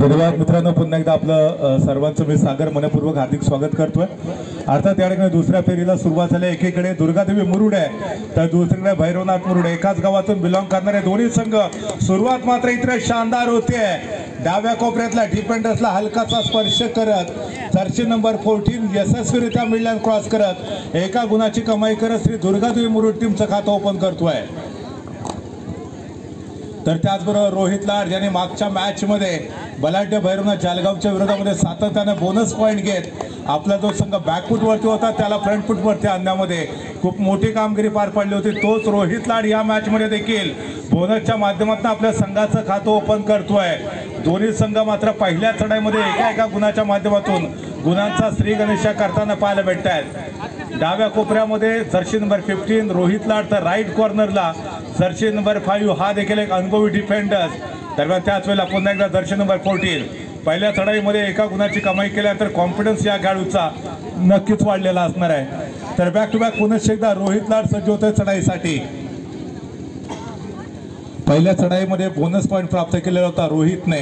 धन्यवाद मित्रांनो, पुन्हा एकदा आपलं सर्वांचं मी सागर मनपूर्वक हार्दिक स्वागत करतोय। अर्थात या ठिकाणी दुसऱ्या फेरीला सुरुवात झाली। एकीकडे दुर्गादेवी मुरुड आहे तर दुसरीकडे भैरवनाथ मुरुड। एकाच गावातून बिलॉंग करणारे दोन्ही संघ। सुरुवात मात्र इतके शानदार होते। डाव्या कोपऱ्यातला डिफेंडर्सला हलकासा स्पर्श करत जर्सी नंबर 14 यशस्वीरित्या मिडलाईन क्रॉस करत एका गुणाची कमाई करत श्री दुर्गादेवी मुरुड टीमचं खातं ओपन करतोय। तर त्याचबरोबर रोहित लाड ज्याने मागच्या मॅच मध्ये बलाढ्य भैरवनाथ जालगावच्या विरोधामध्ये सातत्याने बोनस पॉइंट घेत आपला जो संघ बॅकफुट वरती होता त्याला फ्रंट फुट वरती आणण्यामध्ये खूप मोठी कामगिरी पार पाडली होती। तोच रोहित लाड या मॅच मध्ये देखील बोनसच्या माध्यमातून आपल्या संघाचं खातं ओपन करतोय। दोन्ही संघ मात्र पहिल्या चढाईमध्ये एका गुणाच्या माध्यमातून गुणांचा श्री गणेशा करताना पाहायला भेटत आहेत। डाव्या कोपऱ्यामध्ये जर्सी नंबर 15 रोहित लाड तर राईट कॉर्नरला जर्सी नंबर 5 हा देखील एक अनुभवी डिफेंडर। दरम्यान त्याच वेळेला पुन्हा एकदा जर्सी नंबर 14 पहिल्या चढाईमध्ये एका गुणाची कमाई केल्यानंतर कॉन्फिडन्स या खेळाडूचा नक्कीच वाढलेला असणार आहे। तर बॅक टू बॅक पुन्हा एकदा रोहित लाड सज्ज होतोय चढाईसाठी। पहिल्या चढाईमध्ये बोनस पॉइंट प्राप्त केलेला होता रोहितने।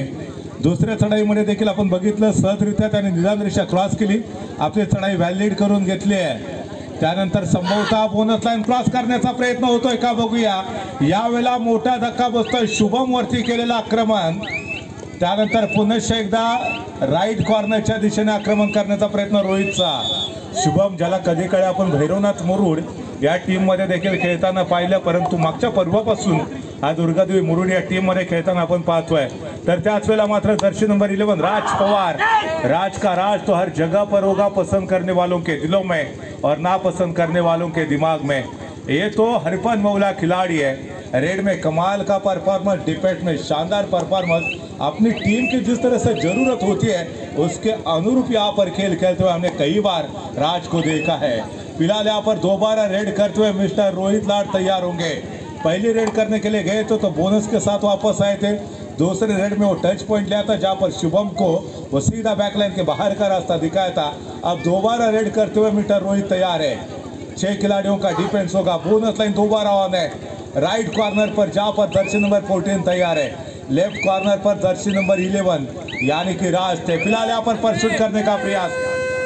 दुसऱ्या चढाईमध्ये देखील आपण बघितलं सहजरित्या त्याने निदान रेषा क्रॉस केली, आपली चढाई व्हॅलिड करून घेतली आहे। त्यानंतर संभवतः बोनस लाईन क्रॉस करण्याचा प्रयत्न होतोय का बघूया। यावेळेला मोठा धक्का बसतोय शुभम वरती केलेला आक्रमण। त्यानंतर पुन्हा एकदा राईट कॉर्नरच्या दिशेने आक्रमण करण्याचा प्रयत्न रोहितचा। शुभम ज्याला कधी काळी आपण भैरवनाथ मुरुड या टीम मध्ये देखील खेळताना पाहिलं, परंतु मागच्या पर्वापासून हा दुर्गादेवी मुरुड या टीम मध्ये खेळताना आपण पाहतोय। तर त्याच वेळेला मात्र जर्सी नंबर 11 राज पवार, राज का राज तो हर जगह पर होगा, पसंद करने वालों के दिलों में और नापसंद करने वालों के दिमाग में। ये तो हरफन मौला खिलाड़ी है। रेड में कमाल का परफॉर्मेंस, डिफेंस में शानदार परफॉर्मेंस। अपनी टीम की जिस तरह से जरूरत होती है उसके अनुरूप यहाँ पर खेल खेलते हुए हमने कई बार राज को देखा है। फिलहाल यहाँ पर दोबारा रेड करते हुए मिस्टर रोहित लाड तैयार होंगे। पहली रेड करने के लिए गए तो बोनस के साथ वापस आए थे। दूसरे रेड में वो टच पॉइंट लिया था जहाँ पर शुभम को वो सीधा बैकलाइन के बाहर का रास्ता दिखाया था। अब दोबारा रेड करते हुए मिस्टर रोहित तैयार है। 6 खिलाड़ियों का डिफेंस होगा। बोनस लाइन दोबारा ऑन है। राइट कॉर्नर पर जहाँ पर जर्सी नंबर 14 तैयार है। लेफ्ट कॉर्नर पर जर्सी नंबर 11 यानी कि राज थे। फिलहाल यहाँ पर परसूट करने का प्रयास।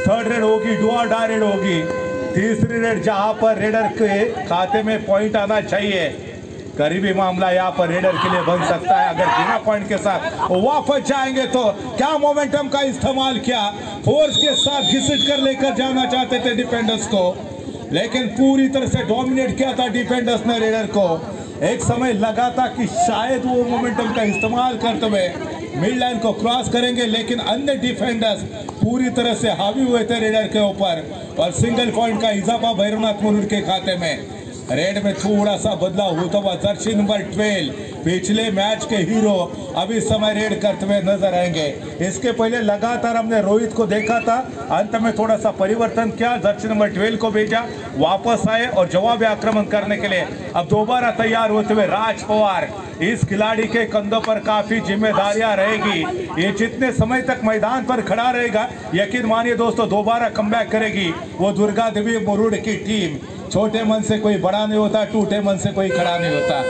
थर्ड रेड होगी, डू और डाई रेड होगी। तीसरी रेड जहाँ पर रेडर के खाते में पॉइंट आना चाहिए, करीबी मामला यहाँ पर रेडर के लिए बन सकता है। अगर बिना पॉइंट के साथ वापस जाएंगे तो क्या मोमेंटम का इस्तेमाल किया, फोर्स के साथ घिसट कर लेकर जाना चाहते थे डिफेंडर्स को, लेकिन पूरी तरह से डोमिनेट किया था डिफेंडर्स ने रेडर को। एक समय लगा था कि शायद वो मोमेंटम का इस्तेमाल करते हुए मिड लाइन को क्रॉस करेंगे, लेकिन अन्य डिफेंडर्स पूरी तरह से हावी हुए थे रेडर के ऊपर और सिंगल पॉइंट का इजाफा भैरवनाथ मुरुड के खाते में। रेड में थोड़ा सा बदलाव होता हुआ जर्सी नंबर 12 पिछले मैच के हीरो अभी समय रेड करते हुए नजर आएंगे। इसके पहले लगातार हमने रोहित को देखा था, अंत में थोड़ा सा परिवर्तन किया, जर्सी नंबर 12 को भेजा, वापस आए और जवाबी आक्रमण करने के लिए अब दोबारा तैयार होते हुए राज पवार। इस खिलाड़ी के कंधों पर काफी जिम्मेदारियां रहेगी। ये जितने समय तक मैदान पर खड़ा रहेगा यकीन मानिए दोस्तों दोबारा कमबैक करेगी वो दुर्गादेवी मुरुड की टीम। छोटे मन से कोई बड़ा नहीं होता, टूटे मन से कोई खड़ा नहीं होता।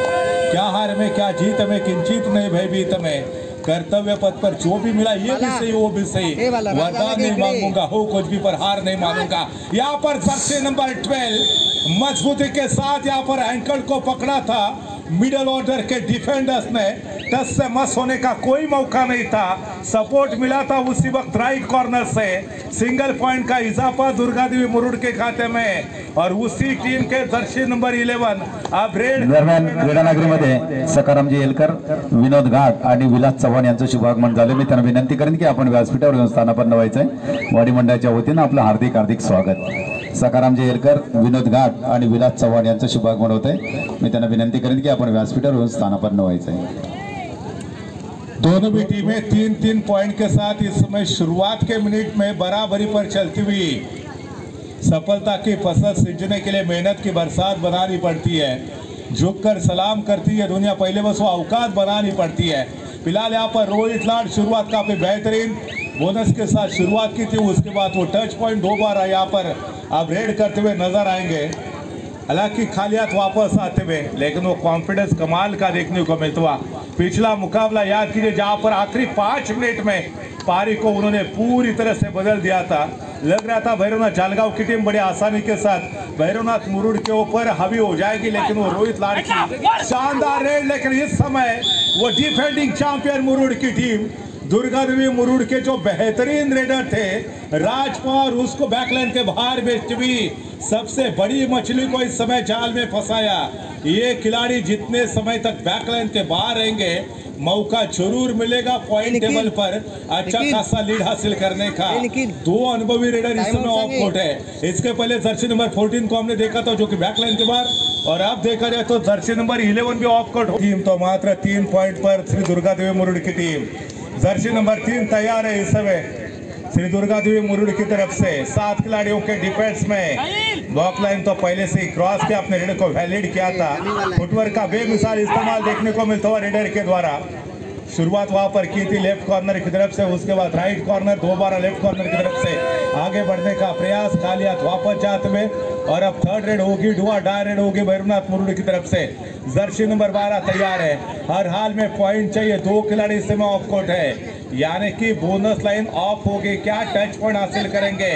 क्या हार में क्या जीत में, किंचित नहीं भयभीत में। कर्तव्य पथ पर जो भी मिला ये भी सही वो भी सही, वरदान नहीं मांगूंगा, हो कुछ भी पर हार नहीं मानूंगा। यहाँ पर जर्सी नंबर 12 मजबूती के साथ यहाँ पर एंकल को पकड़ा था मिडल ऑर्डर के डिफेंडर्स ने। टच से मस होने का कोई मौका नहीं था, सपोर्ट मिला था उसी वक्त राइट कॉर्नर से। सिंगल पॉइंट का इजाफा दुर्गादेवी मुरुड के खाते में और उसी टीम के जर्सी नंबर 11 अब रेड। दरम्यान क्रीडानगरीमध्ये सकारामजी येलकर, विनोद घाट आणि विलास चव्हाण यांचं शुभागमन झाले। मी त्यांना विनंती करेन की आपण व्यासपीठावर येऊन स्थानापन्न व्हायचंय। वाडी मंडळाच्या वतीनं आपलं हार्दिक हार्दिक स्वागत। सकारामजी येलकर, विनोद घाट आणि विलास चव्हाण यांचं शुभागमन होतंय। मी त्यांना विनंती करेन की आपण व्यासपीठावर येऊन स्थानापन्न व्हायचंय। दोनों भी टीमें 3-3 पॉइंट के साथ इस समय शुरुआत के मिनट में बराबरी पर चलती हुई सफलता की फसल सींचने के लिए मेहनत की बरसात बनानी पड़ती है। झुककर सलाम करती है दुनिया, पहले बस वो औकात बनानी पड़ती है। फिलहाल यहाँ पर रोहित लाड शुरुआत काफी बेहतरीन बोनस के साथ शुरुआत की थी, उसके बाद वो टच पॉइंट दोबारा यहाँ पर अब रेड करते हुए नजर आएंगे। हालांकि खाली हाथ वापस आते हुए, लेकिन वो कॉन्फिडेंस कमाल का देखने को मिलता हुआ पिछला मुकाबला याद कीजिए जहां पर आखिरी 5 मिनट में पारी को उन्होंने पूरी तरह से बदल दिया था। लग रहा था भैरवनाथ जालगांव की टीम बड़े आसानी के साथ भैरवनाथ मुरुड के ऊपर हावी हो जाएगी, लेकिन वो रोहित लाड की शानदार रेड। लेकिन इस समय वो डिफेंडिंग चैंपियन मुरुड की टीम दुर्गा देवी मुरुड के जो बेहतरीन रेडर थे राजपवार, उसको बैकलाइन के बाहर भेजते हुए सबसे बड़ी मछली को इस समय जाल में फंसाया। ये खिलाड़ी जितने समय तक बैकलाइन के बाहर रहेंगे मौका जरूर मिलेगा पॉइंट टेबल पर अच्छा खासा लीड हासिल करने का। 2 अनुभवी रेडर इस समय ऑफ कोर्ट है। इसके पहले जर्सी नंबर 14 को हमने देखा था जो कि बैकलाइन के बाहर, और अब देखा जाए तो जर्सी नंबर 11 भी ऑफ कोर्ट। टीम तो मात्र 3 पॉइंट पर श्री दुर्गा देवी मुरुड की टीम। जर्सी नंबर 3 तैयार है इस समय श्री दुर्गा देवी मुरुड की तरफ से। 7 खिलाड़ियों के डिफेंस में ब्लॉक लाइन तो पहले से ही क्रॉस के अपने रेडर को वैलिड किया था। फुटवर्क का बेमिसाल इस्तेमाल देखने को मिलता हुआ रेडर के द्वारा। शुरुआत वहां पर की थी लेफ्ट कॉर्नर की तरफ से, उसके बाद राइट कॉर्नर, दोबारा लेफ्ट कॉर्नर की तरफ से आगे बढ़ने का प्रयास, खाली हाथ वापस जाते हुए, और अब थर्ड रेड होगी, डुआ डाय रेड होगी भैरवनाथ मुरुड की तरफ से। जर्सी नंबर 12 तैयार है। हर हाल में पॉइंट चाहिए। 2 खिलाड़ी इस समय ऑफ कोर्ट है, यानी कि बोनस लाइन ऑफ होगी। क्या टच पॉइंट हासिल करेंगे?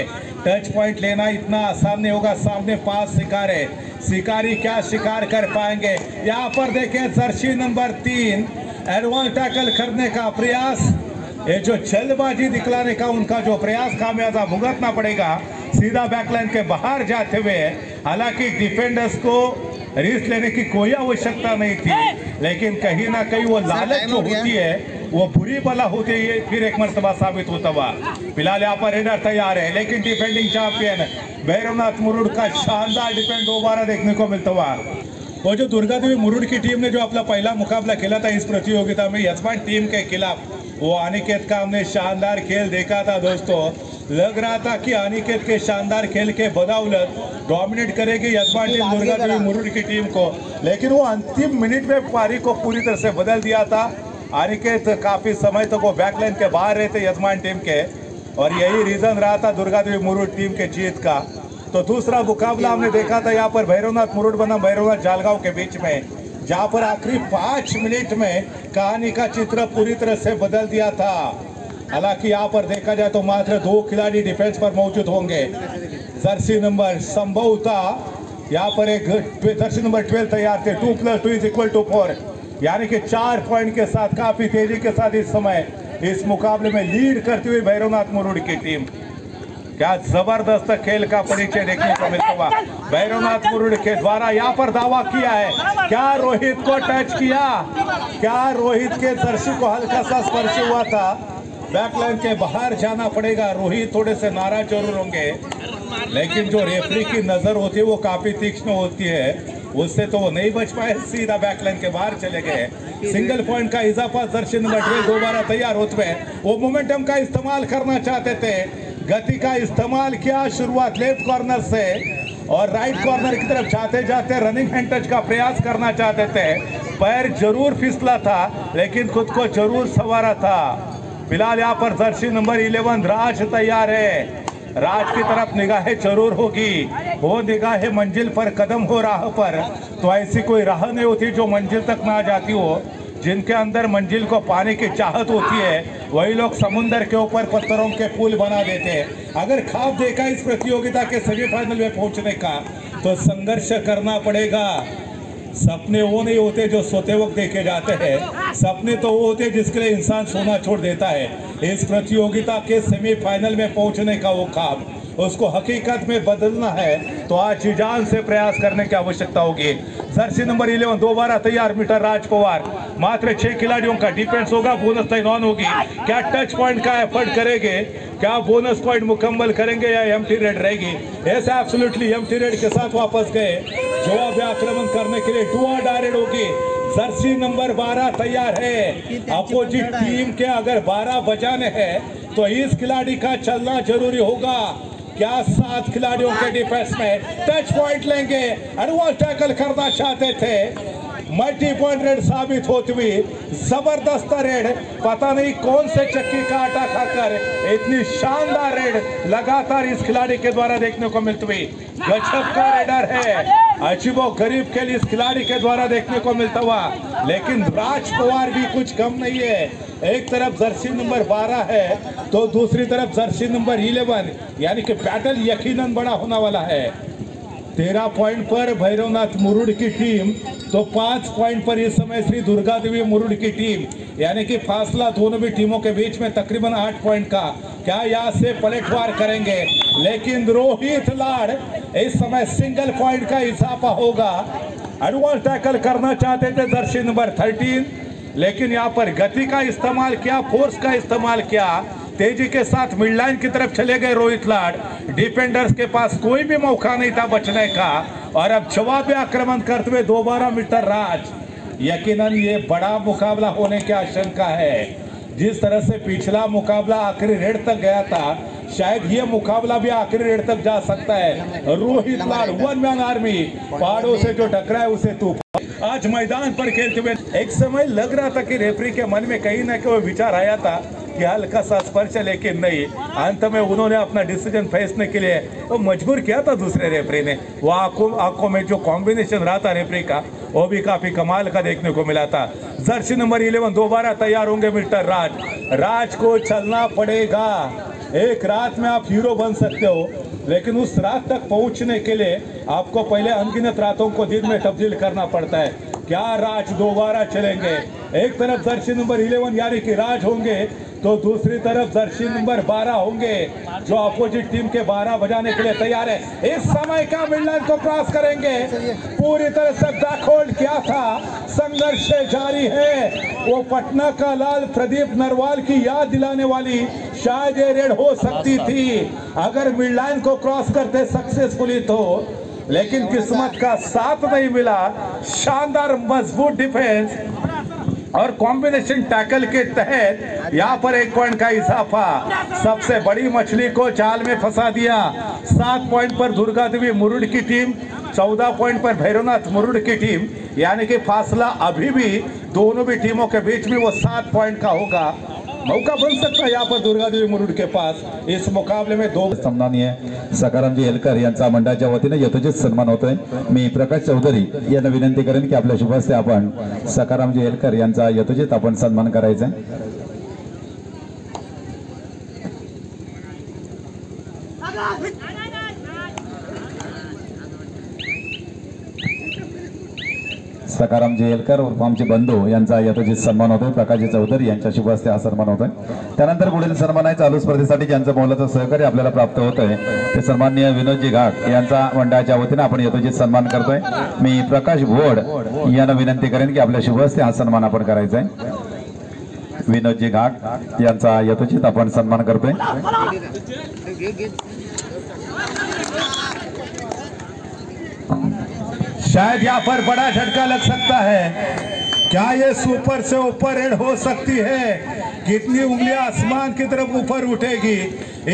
टच पॉइंट लेना इतना आसान नहीं होगा। सामने 5 शिकार है, शिकारी क्या शिकार कर पाएंगे? यहाँ पर देखें जर्सी नंबर 3 एडवांस टैकल करने का प्रयास, ये जो जल्दबाजी दिखलाने का उनका जो प्रयास खामियाजा भुगतना पड़ेगा सीधा बैकलाइन के बाहर जाते हुए। हालांकि डिफेंडर्स को रिस्क लेने की कोई आवश्यकता नहीं थी, लेकिन कहीं ना कहीं वो लालच जो होती है वो बुरी बला होती है, फिर एक मर्तबा साबित होता हुआ। फिलहाल यहाँ पर रेडर तैयार है, लेकिन डिफेंडिंग चैंपियन भैरवनाथ मुरुड का शानदार डिफेंड दोबारा देखने को मिलता हुआ। वो जो दुर्गा देवी मुरुड की टीम ने जो अपना पहला मुकाबला खेला था इस प्रतियोगिता में यजमान टीम के खिलाफ, वो अनिकेत का हमने शानदार खेल देखा था दोस्तों। लग रहा था कि अनिकेत के शानदार खेल के बदौलत डोमिनेट करेगी यजमान टीम दुर्गा देवी मुरुड की टीम को, लेकिन वो अंतिम मिनट में पारी को पूरी तरह से बदल दिया था। अनिकेत काफी समय तक वो बैकलाइन के बाहर रहते यजमान टीम के, और यही रीजन रहा था दुर्गा देवी मुरुड टीम के जीत का। तो दूसरा मुकाबला हमने देखा था यहाँ पर भैरवनाथ मुरुड बना भैरवनाथ जालगांव के बीच में, जहाँ पर आखिरी 5 मिनट में कहानी का चित्र पूरी तरह से बदल दिया था। हालांकि यहाँ पर देखा जाए तो मात्र 2 खिलाड़ी डिफेंस पर मौजूद होंगे। जर्सी नंबर संभवतः यहाँ पर एक जर्सी नंबर 12 तैयार थे। 2 + 2 = 4, यानी कि 4 पॉइंट के साथ काफी तेजी के साथ इस समय इस मुकाबले में लीड करती हुई भैरवनाथ मुरुड की टीम। क्या जबरदस्त खेल का परिचय देखने को मिलता हुआ भैरवनाथ मुरुड के द्वारा। यहाँ पर दावा किया है, क्या रोहित को टच किया? क्या रोहित के जर्सी को हल्का सा स्पर्श हुआ था? बैकलाइन के बाहर जाना पड़ेगा। रोहित थोड़े से नाराज जरूर होंगे, लेकिन जो रेफरी की नजर होती है वो काफी तीक्ष्ण होती है, उससे तो वो नहीं बच पाए, सीधा बैकलाइन के बाहर चले गए। सिंगल पॉइंट का इजाफा जर्सी नंबर 12 दोबारा तैयार होते हैं। वो मोमेंटम का इस्तेमाल करना चाहते थे, गति का इस्तेमाल किया। शुरुआत लेफ्ट कॉर्नर से और राइट कॉर्नर की तरफ जाते जाते रनिंग हैंड टच का प्रयास करना चाहते थे। पैर जरूर फिसला था, लेकिन खुद को जरूर संवारा था। फिलहाल यहाँ पर जर्सी नंबर 11 राज तैयार है। राज की तरफ निगाहें जरूर होगी, वो निगाहें मंजिल पर कदम हो राह पर, तो ऐसी कोई राह नहीं होती जो मंजिल तक ना जाती हो। जिनके अंदर मंजिल को पाने की चाहत होती है वही लोग समुंदर के ऊपर पत्थरों के पुल बना देते हैं। अगर ख्वाब देखा इस प्रतियोगिता के सेमीफाइनल में पहुंचने का तो संघर्ष करना पड़ेगा। सपने वो नहीं होते जो सोते वक्त देखे जाते हैं, सपने तो वो होते जिसके लिए इंसान सोना छोड़ देता है। इस प्रतियोगिता के सेमीफाइनल में पहुंचने का वो ख्वाब, उसको हकीकत में बदलना है तो आज जान से प्रयास करने की आवश्यकता होगी। जर्सी नंबर 11 दोबारा तैयार मीटर राज पवार। मात्र 6 खिलाड़ियों का डिफेंस होगा, बोनस लाइन ऑन होगी। क्या टच पॉइंट का एफर्ट करेंगे? क्या बोनस पॉइंट मुकम्मल करेंगे या एम्प्टी रेड रहेगी? ऐसे एब्सोल्युटली एम्प्टी रेड के साथ वापस गए। जवाब आक्रमण करने के लिए डुआ डायरेक्ट होगी। जर्सी नंबर 12 तैयार है। अपोजिट टीम के अगर 12 बजाने हैं तो इस खिलाड़ी का चलना जरूरी होगा। क्या 7 खिलाड़ियों के डिफेंस में टच पॉइंट लेंगे? एडवांस टैकल करना चाहते थे, मल्टी पॉइंट रेड साबित होती हुई जबरदस्त रेड, पता नहीं कौन से चक्की का आटा खाकर इतनी शानदार रेड लगातार इस खिलाड़ी के द्वारा देखने को मिलती हुई गजब का रेडर है, अजीबो गरीब के लिए इस खिलाड़ी के द्वारा देखने को मिलता हुआ। लेकिन राज पवार भी कुछ कम नहीं है, एक तरफ जर्सी नंबर 12 है तो दूसरी तरफ जर्सी नंबर 11, यानी कि बैटल यकीनन बड़ा होने वाला है। 13 पॉइंट पर भैरवनाथ मुरुड की टीम, तो 5 पॉइंट पर इस समय श्री दुर्गा देवी मुरुड की टीम, यानी कि फासला दोनों भी टीमों के बीच में तकरीबन 8 पॉइंट का। क्या यहाँ से पलटवार करेंगे? लेकिन रोहित लाड इस समय सिंगल पॉइंट का इजाफा होगा। एडवांस टैकल करना चाहते थे जर्सी नंबर 13, लेकिन यहाँ पर गति का इस्तेमाल किया, फोर्स का इस्तेमाल किया, तेजी के साथ मिड लाइन की तरफ चले गए रोहित लाड। डिफेंडर्स के पास कोई भी मौका नहीं था बचने का, और अब जवाबी आक्रमण करते हुए दोबारा मिस्टर राज। यकीनन ये बड़ा मुकाबला होने की आशंका है। जिस तरह से पिछला मुकाबला आखिरी रेड तक गया था, शायद ये मुकाबला भी आखिरी रेड तक जा सकता है। रोहित लाड वन मैन आर्मी, पहाड़ों से जो टकराए उसे तूफान। आज मैदान पर खेलते हुए एक समय लग रहा था कि रेफरी के मन में कहीं ना कहीं विचार आया था कि हल्का सा स्पर्श, लेकिन नहीं, अंत में उन्होंने अपना डिसीजन फैसले के लिए तो मजबूर किया था दूसरे रेफरी ने। वो आंखों में जो कॉम्बिनेशन रहा था रेफरी का, वो भी काफी कमाल का देखने को मिला था। जर्सी नंबर 11 दोबारा तैयार होंगे मिस्टर राज को चलना पड़ेगा। एक रात में आप हीरो बन सकते हो, लेकिन उस रात तक पहुंचने के लिए आपको पहले अनगिनत रातों को दिन में तब्दील करना पड़ता है। क्या राज दोबारा चलेंगे? एक तरफ जर्सी नंबर 11 यानी कि राज होंगे, तो दूसरी तरफ जर्सी नंबर 12 होंगे, जो अपोजिट टीम के 12 बजाने के लिए तैयार है। इस समय का मिड लाइन को क्रॉस करेंगे, पूरी तरह से बैकहोल्ड किया था, संघर्ष जारी है। वो पटना का लाल प्रदीप नरवाल की याद दिलाने वाली शायद ये रेड हो सकती थी अगर मिड लाइन को क्रॉस करते सक्सेसफुली तो, लेकिन किस्मत का साथ नहीं मिला। शानदार मजबूत डिफेंस और कॉम्बिनेशन टैकल के तहत यहाँ पर 1 पॉइंट का इजाफा, सबसे बड़ी मछली को जाल में फंसा दिया। 7 पॉइंट पर दुर्गा देवी मुरुड की टीम, 14 पॉइंट पर भैरवनाथ मुरुड की टीम, यानी कि फासला अभी भी दोनों भी टीमों के बीच में वो 7 पॉइंट का होगा। मौका बन सकता है यहाँ पर दुर्गा देवी मुरुड के पास। इस मुकाबले में 2 सन्माननीय सकारामजी एलकर यांचा मंडळाच्या वतीने यथोचित सन्मान होतोय। मी प्रकाश चौधरी यांना विनंती करेन की आपल्या शुभ हस्ते आपण सकारामजी एलकर यांचा यथोचित आपण सन्मान करायचा आहे। सकारामजी एलकर उर्फ आमचे बंधू यांचा यथोचित सन्मान होतोय। प्रकाशजी चौधरी यांच्या शुभ हस्ते हा सन्मान होतोय। त्यानंतर पुढील सन्मान आहे चालू स्पर्धेसाठी ज्यांचं मोलाचं सहकार्य आपल्याला प्राप्त होतंय ते सन्माननीय विनोदजी घाट यांचा मंडळाच्या वतीने आपण यथोचित सन्मान करतोय। मी प्रकाश भोड यांना विनंती करेन की आपल्या शुभ हस्ते हा सन्मान आपण करायचा आहे। विनोदजी घाट यांचा यथोचित आपण सन्मान करतोय। शायद यहाँ पर बड़ा झटका लग सकता है। क्या ये सुपर से ऊपर रेड हो सकती है? कितनी उंगलियां आसमान की तरफ ऊपर उठेगी?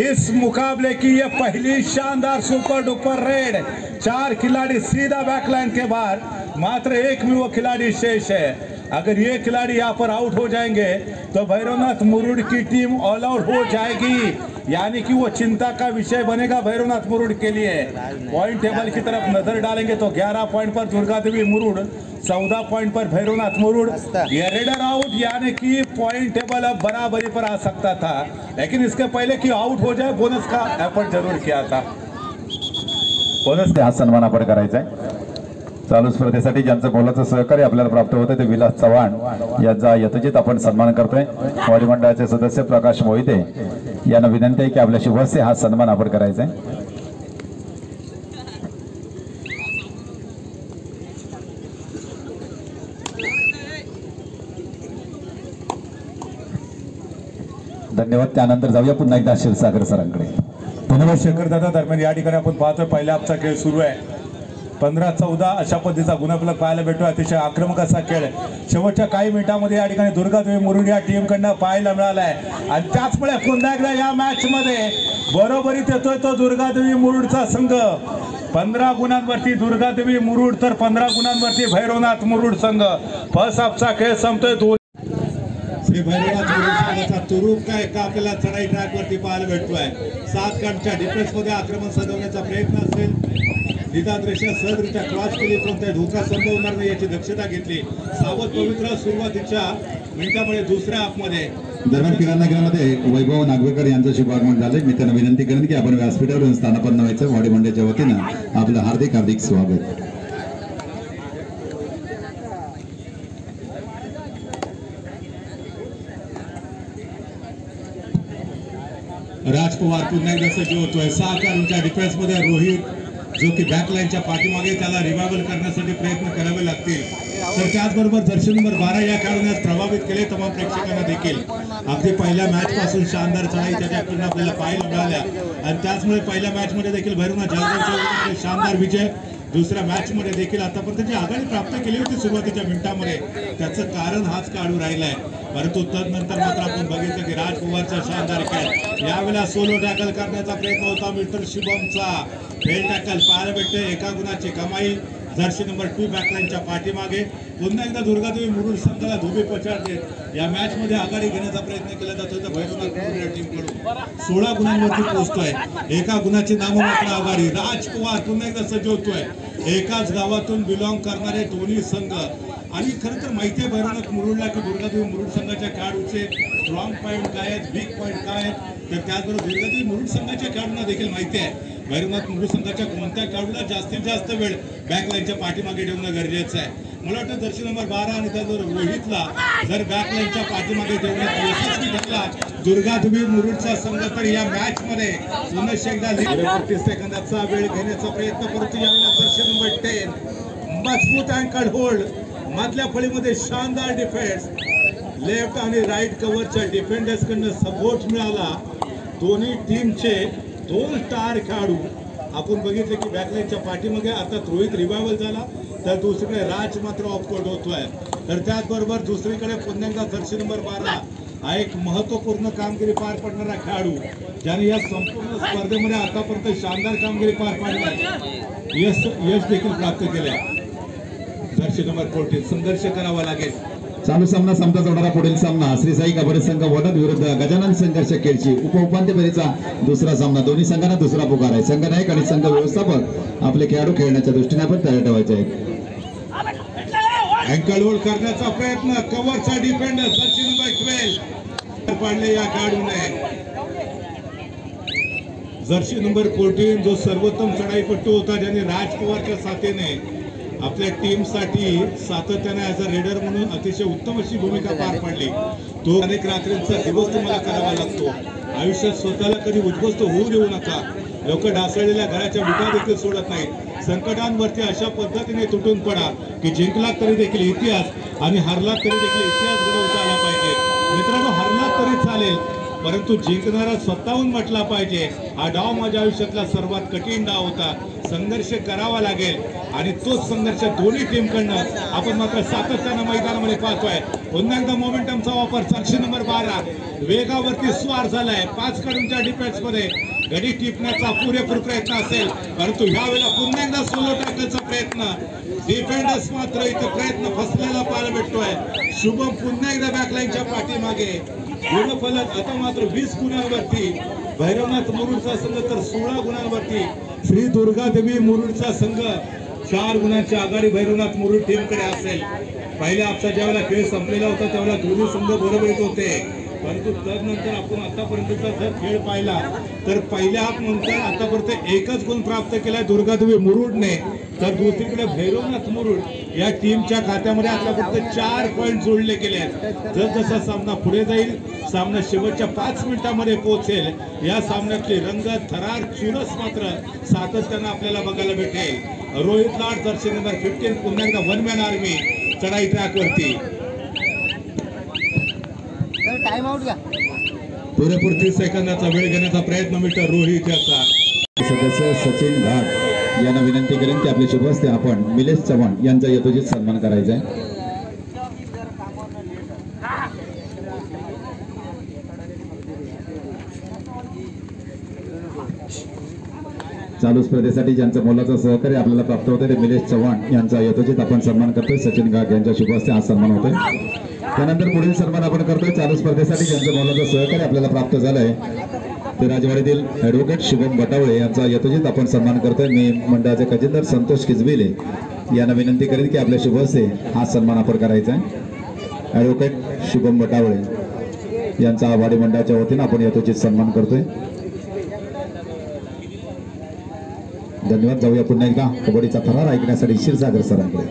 इस मुकाबले की ये पहली शानदार सुपर डुपर रेड। 4 खिलाड़ी सीधा बैकलाइन के बाहर, मात्र एक में वो खिलाड़ी शेष है। अगर ये खिलाड़ी यहाँ पर आउट हो जाएंगे तो भैरवनाथ मुरुड की टीम ऑल आउट हो जाएगी, यानी कि वो चिंता का विषय बनेगा भैरवनाथ मुरुड के लिए। पॉइंट टेबल की तरफ नजर डालेंगे तो 11 पॉइंट पर दुर्गा देवी मुरुड, 14 पॉइंट पर भैरवनाथ मुरुड। ये रेडर आउट, यानी कि पॉइंट टेबल अब बराबरी पर आ सकता था, लेकिन इसके पहले कि आउट हो जाए बोनस का एफर्ट जरूर किया था। बोनस हा सन्मान आपण करायचा आहे। चालू स्पर्धेसाठी ज्यांचं मोलाचं सहकार्य आपल्याला प्राप्त होतं ते विलास चव्हाण यांचा यथोचित आपण सन्मान करतोय। वाडी मंडळाचे सदस्य प्रकाश मोहिते यांना विनंती आहे की आपल्या शुभ हस्ते हा सन्मान आपण करायचा आहे। धन्यवाद। त्यानंतर जाऊया पुन्हा एकदा क्षीरसागर सरांकडे। धन्यवाद शेखर दादा। दरम्यान या ठिकाणी आपण पाहतोय पहिल्या आपचा खेळ सुरू आहे। 15-14 अशा पद्धतीचा गुणफलक पाहायला भेटतो। अतिशय आक्रमक असा खेळ शेवटच्या काही मिनिटांमध्ये या ठिकाणी दुर्गा देवी मुरुड या टीमकडनं पाहायला मिळालाय, आणि त्याचमुळे पुन्हा एकदा या मॅच मध्ये बरोबरीत येतोय तो दुर्गा देवी मुरुडचा संघ। 15 गुणांवरती दुर्गादेवी मुरुड तर 15 गुणांवरती भैरवनाथ मुरुड संघ. फर्स्ट हाफचा खेळ संपतोय. श्री भैरवनाथ मुरुड संघाचा तुरूप काय का आपल्याला चढाई ट्रॅकवरती पाहायला भेटतोय. 7 कांटच्या डिफेन्समध्ये आक्रमण साधवण्याचा प्रयत्न असेल. निदान रेषा सहजरित्या क्रॉस केली, कोणताही धोका संभवणार नाही याची दक्षता घेतली. सावध पवित्र सुरुवातीच्या मिनिटामध्ये दुसऱ्या हाफमध्ये. दरम्यान किराणामध्ये वैभव नागवेकर यांचं शुभागमन झाले. मी त्यांना विनंती करेन की आपण व्यासपीठावर स्थानापन्न व्हायचं. वाडी मंडळाच्या वतीनं आपलं हार्दिक हार्दिक स्वागत. राजकुमार पुन्हा एकदा सज्ज होतोय. 6 काढूनच्या डिफेन्स मध्ये रोहित जो की बॅकलाईनच्या पाठीमागे, त्याला रिवायवल करण्यासाठी प्रयत्न करावे लागतील. तर त्याचबरोबर जर्सी नंबर 12 या खेळाडूने प्रभावित केले तमाम प्रेक्षकांना देखील. अगदी पहिल्या मॅच पासून शानदार चढाई त्याच्याकडून आपल्याला पाहायला मिळाल्या आणि त्याचमुळे पहिल्या मॅच मध्ये देखील भैरवनाथ जळगावच्या शानदार विजय. दुसऱ्या मॅच मध्ये देखील आतापर्यंत जी आघाडी प्राप्त केली होती सुरुवातीच्या मिनिटांमध्ये, त्याचं कारण हाच काढू राहिलाय. परंतु तदनंतर मात्र आपण बघितलं की राजकुमारचा शानदार खेळ. यावेळेला सोलो टॅकल करण्याचा प्रयत्न होता मिस्टर शुभमचा. फेल टॅकल पाहायला भेटते. 1 गुणाची कमाई. जर्सी नंबर 2 बॅकलाईनच्या पाठीमागे. पुन्हा एकदा दुर्गादेवी मुरुड संघाला धोबी पछाडते. या मॅच मध्ये आघाडी घेण्याचा प्रयत्न केला जातो तर भैरवनाथ मुरुड या टीमकडून 16 गुणांवरती पोहोचतोय. 1 गुणाची नाममात्र आघाडी. राजकुमार पुन्हा एकदा सज्ज होतोय. एकाच गावातून बिलॉंग करणारे दोन्ही संघ. आणि खरं तर माहिती आहे भैरवनाथ मुरुडला की दुर्गादेवी मुरुड संघाच्या खेळाडूचे स्ट्रॉंग पॉईंट काय आहेत, वीक पॉईंट काय आहेत. तर त्याचबरोबर दुर्गादेवी मुरुड संघाच्या खेळाडूंना देखील माहिती आहे भैरवनाथ मुरुड संघाच्या कोणत्या खेळाडूला जास्तीत जास्त वेळ बॅकलाईनच्या पाठीमागे ठेवणं गरजेचं आहे. मला वाटतं जर्सी नंबर 12 आणि त्याचबरोबर रोहितला जर बॅकलाईनच्या पाठीमागे ठेवण्यात यशस्वी ठरला दुर्गादेवी मुरुडचा संघ तर या मॅच मध्ये पुन्हा एकदा 30 सेकंदाचा वेळ घेण्याचा प्रयत्न करतो. यावेळेला जर्सी नंबर 10 मजबूत अँकल होल्ड. मधल्या फळीमध्ये शानदार डिफेन्स. लेफ्ट आणि राईट कव्हरच्या डिफेंडर्सकडनं सपोर्ट मिळाला. दोन्ही टीमचे 2 स्टार खेळाडू आपण बघितले की बॅकलाईनच्या पाठीमागे. आता रोहित रिवायवल झाला तर दुसरीकडे राज मात्र ऑफकोर्ट होतोय. तर त्याचबरोबर दुसरीकडे पुन्हा एकदा जर्सी नंबर 12 हा एक महत्वपूर्ण कामगिरी पार पडणारा खेळाडू ज्याने या संपूर्ण स्पर्धेमध्ये आतापर्यंत शानदार कामगिरी पार पाडली. यश देखील प्राप्त केले. जर्सी नंबर 14 संघर्ष करावा लागेल. चालू सामना संपता जोडणारा पुढील सामना श्री साई कबड्डी संघ वडद विरुद्ध गजानन संघर्ष केळची उपउपांत्य फेरीचा दुसरा सामना. दोन्ही संघांना दुसरा पुकार आहे. संघ नायक आणि संघ व्यवस्थापक आपले खेळाडू खेळण्याच्या दृष्टीने आपण तयार ठेवायचे आहेत. अँकल होल्ड करण्याचा प्रयत्न. कव्हरचा डिफेंडर जर्सी नंबर 12 पाडले या खेळाडूने. जर्सी नंबर 14 जो सर्वोत्तम चढाईपट्टू होता ज्याने राजकुमारच्या साथीने आपल्या टीमसाठी सातत्याने ॲज अ रेडर म्हणून अतिशय उत्तम अशी भूमिका पार पाडली. तो अनेक रात्रींचा दिवस तुम्हाला करावा लागतो. आयुष्यात स्वतःला कधी उद्ध्वस्त होऊ देऊ नका. लोक ढासळलेल्या घराच्या विटा देखील सोडत नाहीत. संकटांवरती अशा पद्धतीने तुटून पडा की जिंकलात तरी देखील इतिहास आणि हरलात तरी देखील इतिहास घडवता आला पाहिजे. मित्रांनो, हरलात तरी चालेल परंतु जिंकणारा स्वतःहून म्हटला पाहिजे हा डाव माझ्या आयुष्यातला सर्वात कठीण डाव होता. संघर्ष करावा लागेल आणि तोच संघर्ष दोन्ही टीमकडनं आपण मात्र सातत्यानं मैदानामध्ये पाहतोय. पुन्हा एकदा मोमेंटमचा वापर. जर्सी नंबर 12 वेगावरती स्वार झालाय. 5 कडूनच्या डिफेन्स मध्ये गडी टिपण्याचा पुरेपूर प्रयत्न असेल परंतु यावेळेला पुन्हा एकदा सोलो टॅकलचा प्रयत्न. डिफेंडर्स मात्र इथे प्रयत्न फसलेला पाहायला भेटतोय. शुभम पुन्हा एकदा बॅकलाईनच्या पाठीमागे. गुणफलक आता मात्र 20 गुणांवरती भैरवनाथ मुरुडचा संघ तर 16 गुणांवरती श्री दुर्गादेवी मुरुडचा संघ. 4 गुणांची आघाडी भैरवनाथ मुरुड टीमकडे असेल. पहिल्या हाफचा ज्यावेळेला खेळ संपलेला होता त्यावेळेला दोन्ही संघ बरोबर येत होते परंतु तदनंतर आपण आतापर्यंतचा जर खेळ पाहिला तर पहिल्या हाफ नंतर आतापर्यंत 1च गुण प्राप्त केलाय दुर्गादेवी मुरुडने. तर दुसरीकडे भैरवनाथ मुरुड या टीमच्या खात्यामध्ये आतापर्यंत 4 पॉईंट जोडले गेले आहेत. जसजसा सामना पुढे जाईल सामना शेवटच्या 5 मिनिटांमध्ये पोहोचेल. या सामन्यातली रंगत थरार चुरस मात्र सातत्यानं आपल्याला बघायला भेटेल. रोहित लाड जर्सी नंबर 15 पुन्हा एकदा 1 मॅन आर्मी चढाई ट्रॅकवरती. पुरेपूर 30 सेकंदाचा वेळ घेण्याचा प्रयत्न मिस्टर रोहित याचा. सदस्य सचिन घाट यांना विनंती करेन की आपले शुभ हस्ते आपण मिलेश चव्हाण यांचा यथोचित सन्मान करायचा आहे. चालू स्पर्धेसाठी ज्यांचं मोलाचं सहकार्य आपल्याला प्राप्त होतं ते निलेश चव्हाण यांचा यथोचित आपण सन्मान करतोय. सचिन गाग यांच्या शुभ हस्ते हा सन्मान होतोय. त्यानंतर पुढील सन्मान आपण करतोय चालू स्पर्धेसाठी ज्यांचं मोलाचं सहकार्य आपल्याला प्राप्त झालंय ते राजवाडीतील ॲडव्होकेट शुभम बटावळे यांचा यथोचित आपण सन्मान करतोय. मी मंडळाचे खजिनदार संतोष किजविले यांना विनंती करेन की आपल्या शुभ हस्ते हा सन्मान आपण करायचा आहे. ॲडव्होकेट शुभम बटावळे यांचा वाडी मंडळाच्या वतीनं आपण यथोचित सन्मान करतोय. धन्यवाद. जाऊया पुन्हा एकदा कबड्डीचा थरार ऐकण्यासाठी क्षीरसागर सरांकडे.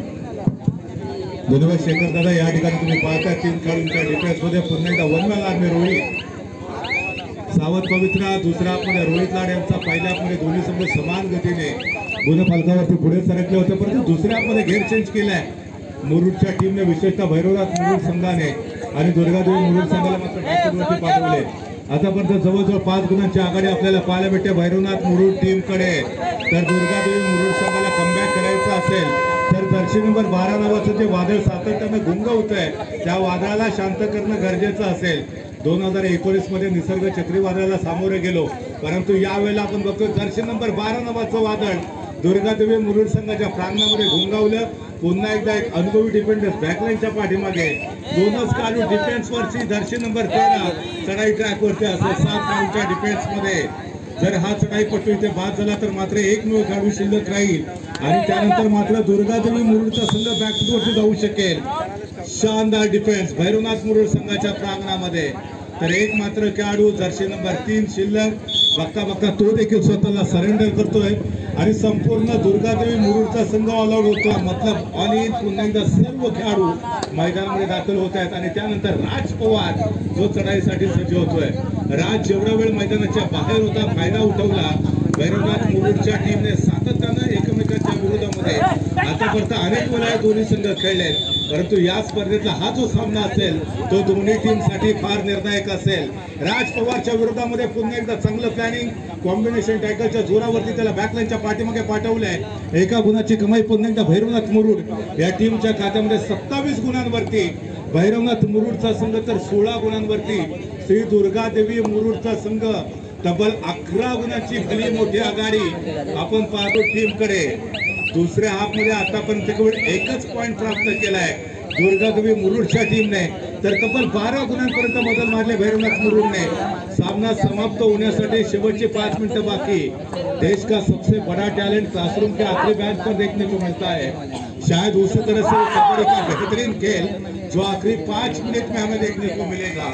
धन्यवाद शेखर दादा. या ठिकाणी तुम्ही पाहता 3 खेळाडूंच्या डिफेन्स मध्ये पुन्हा एकदा वनमॅन आर्मी रोहित सावध पवित्रा, दुसऱ्या मध्ये रोहित लाड यांचा, पहिल्या मध्ये दोन्ही संघ समान गतीने गुणफलकावरती पुढे सरकले होते, परंतु दुसऱ्या मध्ये घेर चेंज केलाय मुरुडच्या टीमने, विशेषतः भैरवनाथ मुरुड संघाने आणि दुर्गादेवी मुरुड संघाला मात्र बॅकवरती पाठवले. आतापर्यंत जवळजवळ 5 गुणांची आघाडी आपल्याला पाहायला मिळते भैरवनाथ मुरुड टीमकडे. तर दुर्गादेवी मुरुड संघाला कमबॅक करायचं असेल तर जर्सी नंबर 12 नावाचं जे वादळ सातत्याने गुंगवत आहे त्या वादळाला शांत करणं गरजेचं असेल. 2019 मध्ये निसर्ग चक्रीवादळाला सामोरे गेलो, परंतु यावेळेला आपण बघतो जर्सी नंबर 12 नावाचं वादळ दुर्गादेवी मुरुड संघाच्या प्रांगणामध्ये घुंगावलं. पुन्हा एकदा एक अनुभवी डिफेंडर बॅकलाईनच्या पाठीमागे, 2च खेळाडू डिफेन्सवरची, जर्सी नंबर 13 चढाई ट्रॅकवरती असे 7 खेळाडूंच्या डिफेन्समध्ये. जर हा चढाईपट्टू इथे बाद झाला तर मात्र एकमेव खेळाडू शिल्लक राहील आणि त्यानंतर मात्र दुर्गादेवी मुरुडचा संघ बॅकवरती जाऊ शकेल. शानदार डिफेन्स भैरवनाथ मुरुड संघाच्या प्रांगणामध्ये. तर एक मात्र खेळाडू जर्सी नंबर 3 शिल्लक. बघता बघता तो देखील स्वतःला सरेंडर करतोय आणि संपूर्ण दुर्गादेवी मुरुडचा संघ ऑल आउट होतो. मतलब ऑल इन. पुन्हा एकदा सर्व खेळाडू मैदानामध्ये दाखल होत आहेत आणि त्यानंतर राज पवार जो चढाईसाठी सज्ज होतोय. राज जेवढा वेळ मैदानाच्या बाहेर होता फायदा उठवला. भैरवनाथ मुरुडच्या टीमने सातत्यानं एकमेकांच्या विरोधामध्ये आतापर्यंत अनेक वेळा दोन्ही संघ खेळले, परंतु या स्पर्धेतला हा जो सामना असेल तो दोन्ही टीमसाठी फार निर्णायक असेल. राज पवारच्या विरोधामध्ये पुन्हा एकदा चांगलं प्लॅनिंग, कॉम्बिनेशन टॅकलच्या जोरावरती त्याला बॅकलाईनच्या पाठीमागे पाठवलंय. 1 गुणाची कमाई पुन्हा एकदा भैरवनाथ मुरुड या टीमच्या खात्यामध्ये. 27 गुणांवरती भैरवनाथ मुरुडचा संघ तर 16 गुणांवरती श्री दुर्गादेवी मुरुडचा संघ. तब्बल 11 गुणांची भली मोठी आघाडी आपण पाहतो टीमकडे. दुसऱ्या हाफ मध्ये आतापर्यंत केवळ 1च पॉईंट प्राप्त केलाय दुर्गादेवी मुरुडच्या टीमने, तर तब्बल 12 गुणांपर्यंत बदल मारले भैरवनाथ मुरुडने. सामना समाप्त होण्यासाठी शेवटचे 5 मिनिटं बाकी. देश का सबसे बड़ा टैलेंट क्लासरूम के आखिरी बेंच पर देखने को मिलता है. शायद उसी तरह से कबड्डी का बेहतरीन खेल जो आखिरी 5 मिनट में हमें देखने को मिलेगा.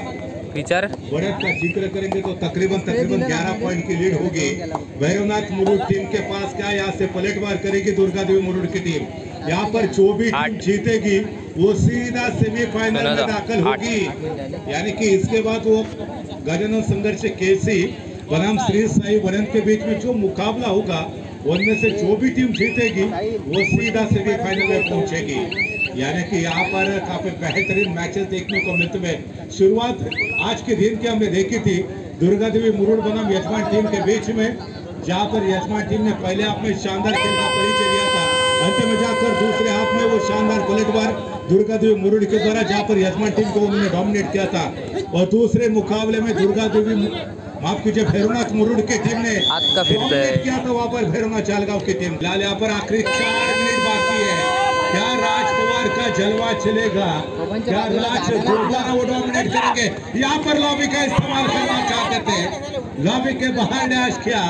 विचार बढ़त का जिक्र करेंगे तो तकरीबन 11 पॉइंट की लीड होगी भैरवनाथ मुरुड टीम के पास. क्या यहाँ से पलटवार करेगी दुर्गादेवी मुरुड की टीम? यहाँ पर जो भी टीम जीतेगी वो सीधा सेमीफाइनल में दाखिल होगी. यानी कि इसके बाद वो गजानन संघर्ष केसी बनाम श्री साई वरन के बीच में जो मुकाबला होगा उनमें से जो भी टीम जीतेगी वो सीधा सेमीफाइनल में पहुंचेगी. यानी कि यहाँ पर काफी बेहतरीन मैचेस देखने को मिलते हैं. शुरुआत आज के दिन की हमने देखी थी दुर्गादेवी मुरुड बनाम यजमान टीम के बीच में, जहाँ पर यजमान टीम ने पहले हाफ में शानदार खेल का परिचय दिया था. अंत में जाकर दूसरे हाफ में वो शानदार पलटवार दुर्गादेवी मुरुड के द्वारा, जहाँ पर यजमान टीम को उन्होंने डोमिनेट किया था. और दूसरे मुकाबले में दुर्गादेवी माफ कीजिए भैरवनाथ मुरुड की टीम ने डोमिनेट किया था वहाँ पर भैरवनाथ चालगांव की टीम. फिलहाल यहाँ पर आखिरी 4 मिनट बाकी है. क्या राज पवार का जलवा चलेगा? क्या राज दोबारा वो डोमिनेट करेंगे? यहाँ पर लॉबी का इस्तेमाल करना चाहते थे, लॉबी के बाहर डैश किया.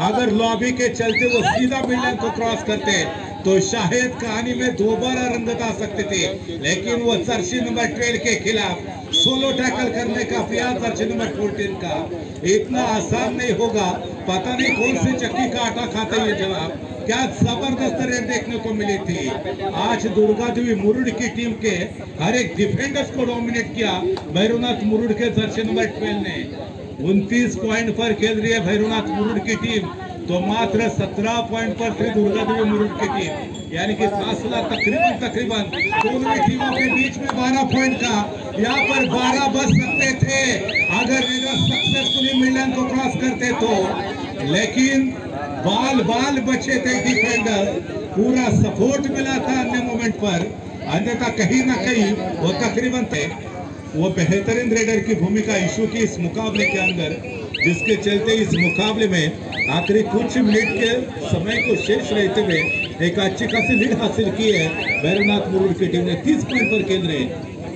अगर लॉबी के चलते वो सीधा मिडलाइन को क्रॉस करते तो शायद कहानी में दोबारा रंगत आ सकती थी, लेकिन वो जर्सी नंबर 12 के खिलाफ सोलो टैकल करने का प्रयास जर्सी नंबर 14 का इतना आसान नहीं होगा. पता नहीं कौन सी चक्की का आटा खाते ये जवाब. क्या जबरदस्त रेड देखने को मिली थी. आज दुर्गादेवी मुरुड की टीम के हर एक डिफेंडर्स को डोमिनेट किया भैरवनाथ मुरुड के जर्सी नंबर 12 ने. 29 पॉइंट पर खेल रही है भैरवनाथ मुरुड की टीम, तो मात्र 17 पॉइंट पर थी दुर्गादेवी मुरुड की टीम. यानी कि फासला तकरीबन दोनों टीमों के बीच में 12 पॉइंट का. यहाँ पर 12 बच सकते थे अगर सक्सेसफुली मिडलाइन को क्रॉस करते तो, लेकिन बाल बचे थे डिफेंडर. पूरा सपोर्ट मिला था अन्य मोमेंट पर, अन्यथा कहीं ना कहीं वो तकरीबन थे. वो बेहतरीन रेडर की भूमिका इशू की इस मुकाबले के अंदर, जिसके चलते इस मुकाबले में आखिरी कुछ मिनट के समय को शेष रहते हुए एक अच्छी खासी लीड हासिल की है भैरवनाथ मुरुड की टीम ने 30 पॉइंट पर केंद्र है।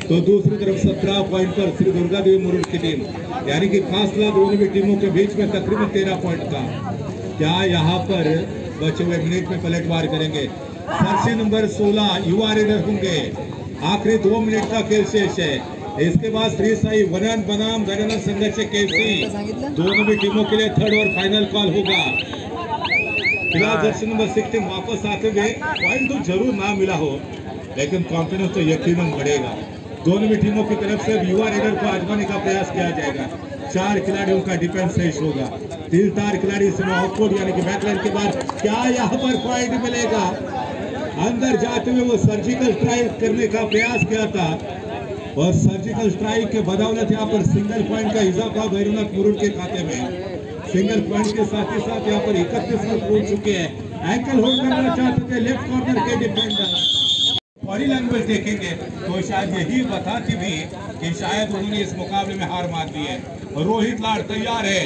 तो दूसरी तरफ 17 पॉइंट पर श्री दुर्गा देवी मुरुड की टीम, यानी कि फासला दोनों भी टीमों के बीच में तकरीबन 13 पॉइंट का। क्या यहाँ पर बचे हुए मिनट में पलटवार करेंगे? जर्सी नंबर 16 युवा रेडर होंगे। आखिरी 2 मिनट का खेल शेष है। इसके बाद श्री साई वनन बनाम गणना संघर्ष केसी दोनों भी टीमों के लिए थर्ड और फाइनल कॉल होगा। फिलहाल जर्सी नंबर 16 वापस आते हुए पॉइंट तो जरूर ना मिला हो, लेकिन कॉन्फिडेंस तो यकीनन बढ़ेगा। दोनों भी टीमों की तरफ से युवा रेडर को आजमाने का प्रयास किया जाएगा। 4 खिलाड़ियों का डिफेंस शेष होगा। तीर-तार खिलाड़ी इसमें आउटपुट यानी कि बैकलाइन के बाद क्या यहाँ पर पॉइंट मिलेगा? अंदर जाते हुए वो सर्जिकल स्ट्राइक करने का प्रयास किया था और सर्जिकल स्ट्राइक के बदौलत यहाँ पर सिंगल पॉइंट का इजाफा भैरवनाथ मुरुड के खाते में। सिंगल पॉइंट के साथ ही साथ यहाँ पर 31 रन पहुंच चुके हैं। एंकल होल्ड करना चाहते थे लेफ्ट कॉर्नर के डिफेंडर। बॉडी लैंग्वेज देखेंगे तो शायद यही बताती भी कि शायद उन्होंने इस मुकाबले में हार मान दी है। रोहित लाड़ तैयार है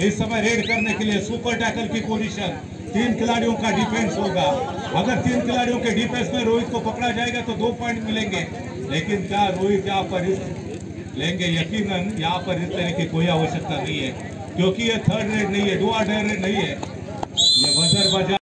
इस समय रेड करने के लिए। सुपर टैकल की पोजीशन, 3 खिलाड़ियों का डिफेंस होगा। अगर 3 खिलाड़ियों के डिफेंस में रोहित को पकड़ा जाएगा तो 2 पॉइंट मिलेंगे, लेकिन क्या रोहित यहाँ पर रिस्क लेंगे? यकीनन यहाँ पर रिस्क लेने की कोई आवश्यकता नहीं है, क्योंकि ये थर्ड रेड नहीं है, डुआ रेड नहीं है, ये बजर बजा